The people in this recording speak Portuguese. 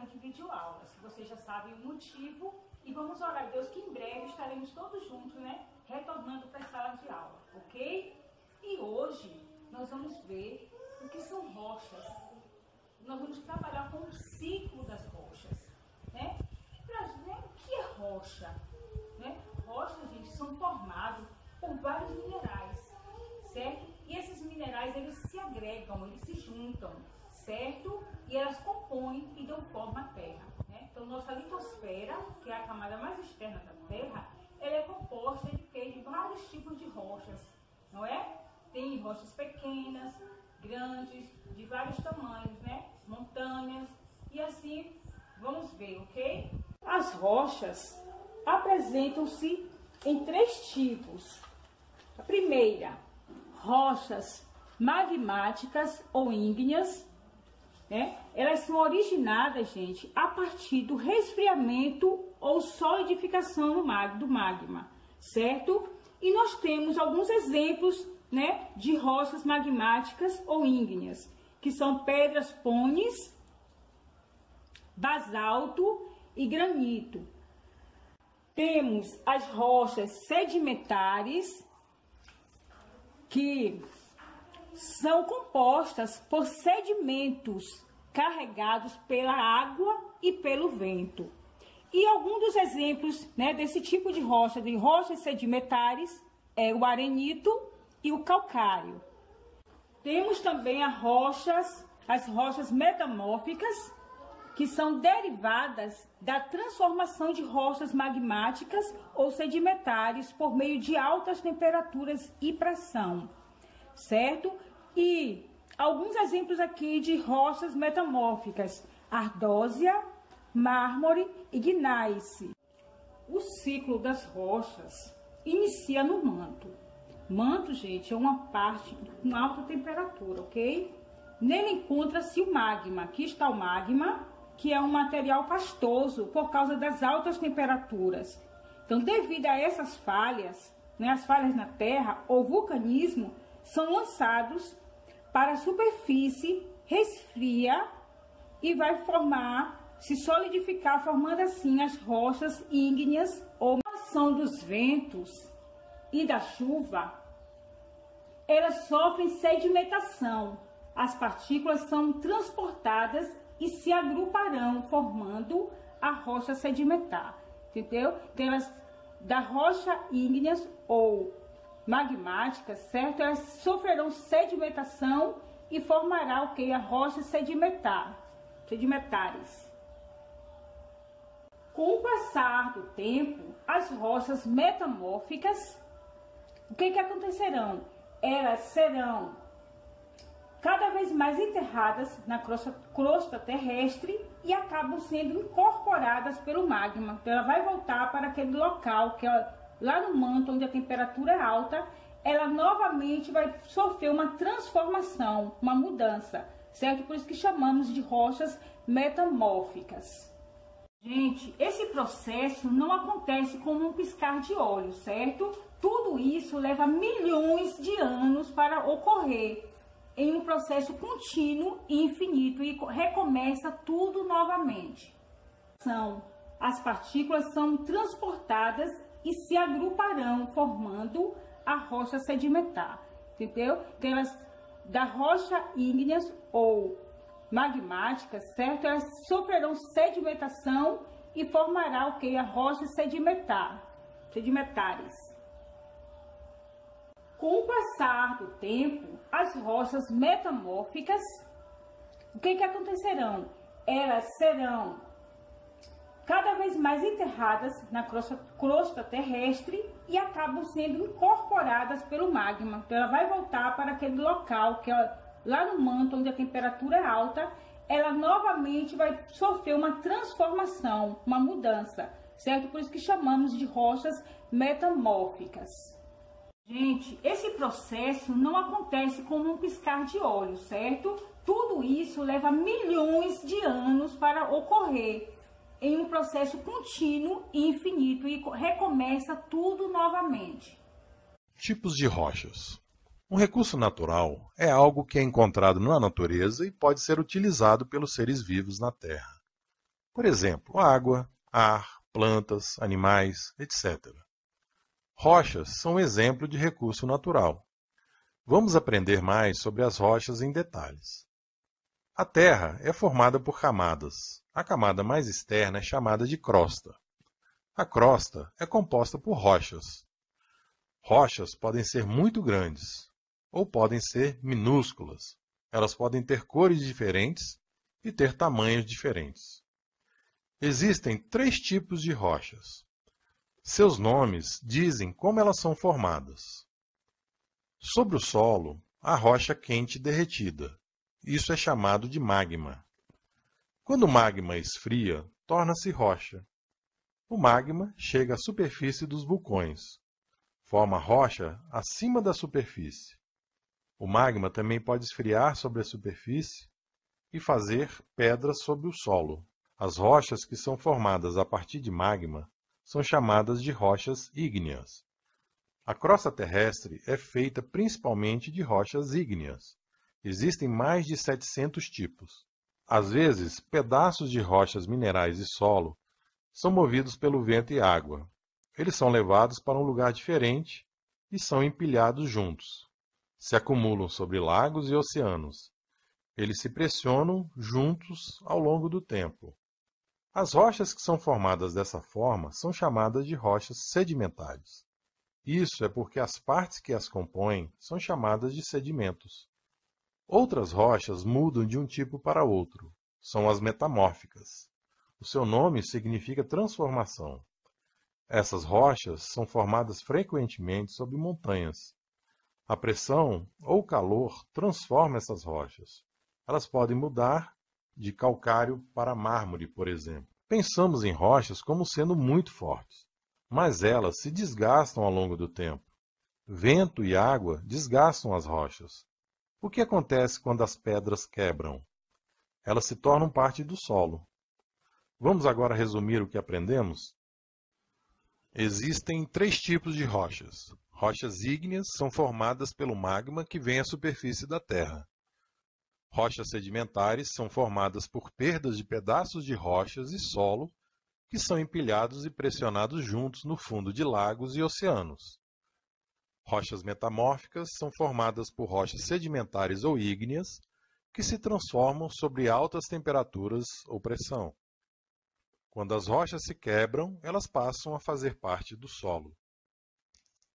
gente videoaulas. Vocês já sabem o motivo e vamos orar a Deus que em breve estaremos todos juntos, né? Retornando para a sala de aula, ok? E hoje nós vamos ver o que são rochas. Nós vamos trabalhar com o ciclo das rochas, né? O que é rocha? Né? Rochas, gente, são formadas por vários minerais, certo? E esses minerais, eles se agregam, eles se juntam, certo? E elas compõem e dão forma à Terra, né? Então, nossa litosfera, que é a camada mais externa da Terra, ela é composta de vários tipos de rochas, não é? Tem rochas pequenas, grandes, de vários tamanhos, né? Montanhas, e assim vamos ver, ok? As rochas apresentam-se em 3 tipos. A primeira, rochas magmáticas ou ígneas, né? Elas são originadas, gente, a partir do resfriamento ou solidificação do magma, certo? E nós temos alguns exemplos, né, de rochas magmáticas ou ígneas, que são pedras póneis, basalto e granito. Temos as rochas sedimentares, que são compostas por sedimentos carregados pela água e pelo vento. E alguns dos exemplos, né, desse tipo de rochas sedimentares, é o arenito e o calcário. Temos também as rochas metamórficas, que são derivadas da transformação de rochas magmáticas ou sedimentares por meio de altas temperaturas e pressão, certo? E alguns exemplos aqui de rochas metamórficas: ardósia, mármore e gneiss. O ciclo das rochas inicia no manto. Manto, gente, é uma parte com alta temperatura, ok? Nele encontra-se o magma. Aqui está o magma, que é um material pastoso por causa das altas temperaturas. Então, devido a essas falhas, né, as falhas na Terra ou vulcanismo, são lançados para a superfície, resfria e vai se solidificar, formando assim as rochas ígneas. Ou a ação dos ventos e da chuva, elas sofrem sedimentação. As partículas são transportadas e se agruparão, formando a rocha sedimentar, entendeu? Então, da rocha ígneas ou magmáticas, certo? Elas sofrerão sedimentação e formará o que? A rocha sedimentares. Com o passar do tempo, as rochas metamórficas, o que acontecerão? Elas serão cada vez mais enterradas na crosta terrestre e acabam sendo incorporadas pelo magma. Então, ela vai voltar para aquele local, que é lá no manto, onde a temperatura é alta. Ela novamente vai sofrer uma transformação, uma mudança, certo? Por isso que chamamos de rochas metamórficas. Gente, esse processo não acontece como um piscar de olhos, certo? Tudo isso leva milhões de anos para ocorrer, em um processo contínuo e infinito, e recomeça tudo novamente. As partículas são transportadas e se agruparão, formando a rocha sedimentar, entendeu? Então, elas, da rocha ígneas ou magmáticas, certo? Elas sofrerão sedimentação e formará o que? A rocha sedimentares. Com o passar do tempo, as rochas metamórficas, o que acontecerão? Elas serão cada vez mais enterradas na crosta terrestre e acabam sendo incorporadas pelo magma. Então, ela vai voltar para aquele local, que é lá no manto, onde a temperatura é alta. Ela novamente vai sofrer uma transformação, uma mudança, certo? Por isso que chamamos de rochas metamórficas. Gente, esse processo não acontece como um piscar de olhos, certo? Tudo isso leva milhões de anos para ocorrer, em um processo contínuo e infinito, e recomeça tudo novamente. Tipos de rochas. Um recurso natural é algo que é encontrado na natureza e pode ser utilizado pelos seres vivos na Terra. Por exemplo, água, ar, plantas, animais, etc. Rochas são um exemplo de recurso natural. Vamos aprender mais sobre as rochas em detalhes. A Terra é formada por camadas. A camada mais externa é chamada de crosta. A crosta é composta por rochas. Rochas podem ser muito grandes ou podem ser minúsculas. Elas podem ter cores diferentes e ter tamanhos diferentes. Existem 3 tipos de rochas. Seus nomes dizem como elas são formadas. Sobre o solo, há rocha quente derretida. Isso é chamado de magma. Quando o magma esfria, torna-se rocha. O magma chega à superfície dos vulcões. Forma rocha acima da superfície. O magma também pode esfriar sobre a superfície e fazer pedras sobre o solo. As rochas que são formadas a partir de magma são chamadas de rochas ígneas. A crosta terrestre é feita principalmente de rochas ígneas. Existem mais de 700 tipos. Às vezes, pedaços de rochas minerais e solo são movidos pelo vento e água. Eles são levados para um lugar diferente e são empilhados juntos. Se acumulam sobre lagos e oceanos. Eles se pressionam juntos ao longo do tempo. As rochas que são formadas dessa forma são chamadas de rochas sedimentares. Isso é porque as partes que as compõem são chamadas de sedimentos. Outras rochas mudam de um tipo para outro. São as metamórficas. O seu nome significa transformação. Essas rochas são formadas frequentemente sob montanhas. A pressão ou calor transforma essas rochas. Elas podem mudar de calcário para mármore, por exemplo. Pensamos em rochas como sendo muito fortes, mas elas se desgastam ao longo do tempo. Vento e água desgastam as rochas. O que acontece quando as pedras quebram? Elas se tornam parte do solo. Vamos agora resumir o que aprendemos? Existem 3 tipos de rochas. Rochas ígneas são formadas pelo magma que vem à superfície da Terra. Rochas sedimentares são formadas por perdas de pedaços de rochas e solo que são empilhados e pressionados juntos no fundo de lagos e oceanos. Rochas metamórficas são formadas por rochas sedimentares ou ígneas que se transformam sob altas temperaturas ou pressão. Quando as rochas se quebram, elas passam a fazer parte do solo.